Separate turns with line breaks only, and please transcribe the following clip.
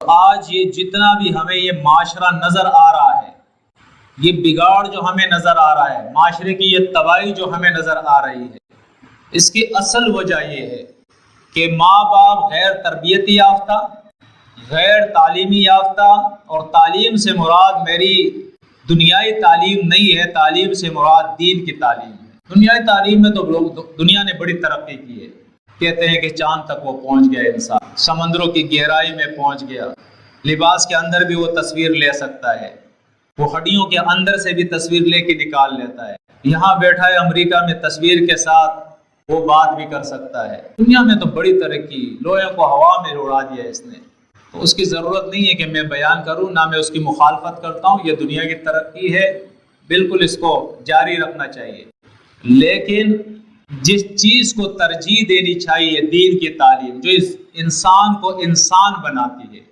آج یہ جتنا بھی ہمیں یہ معاشرہ نظر آ رہا ہے، یہ بگاڑ جو ہمیں نظر آ رہا ہے، معاشرے کی یہ تباہی جو ہمیں نظر آ رہی ہے، اس کی اصل وجہ یہ ہے کہ ماں باپ غیر تربیتی یافتہ، غیر تعلیمی یافتہ، اور تعلیم سے مراد میری دنیائی تعلیم نہیں ہے، تعلیم سے مراد دین کی تعلیم ہے۔ دنیائی تعلیم میں تو لوگ، دنیا نے بڑی ترقی کی ہے، کہتے ہیں کہ چاند تک وہ پہنچ گیا، انسان سمندروں کی گہرائی میں پہنچ گیا، لباس کے اندر بھی وہ تصویر لے سکتا ہے، وہ ہڈیوں کے اندر سے بھی تصویر لے کے نکال لیتا ہے، یہاں بیٹھا ہے امریکہ میں تصویر کے ساتھ وہ بات بھی کر سکتا ہے۔ دنیا میں تو بڑی ترقی، لوہوں کو ہوا میں اڑا دیا اس نے، تو اس کی ضرورت نہیں ہے کہ میں بیان کروں، نہ میں اس کی مخالفت کرتا ہوں، یہ دنیا کی ترقی ہے، بالکل اس کو جاری رکھنا چاہیے۔ لیکن جس چیز کو ترجیح دینی چاہیے، دین کی تعلیم جو اس انسان کو انسان بناتی ہے،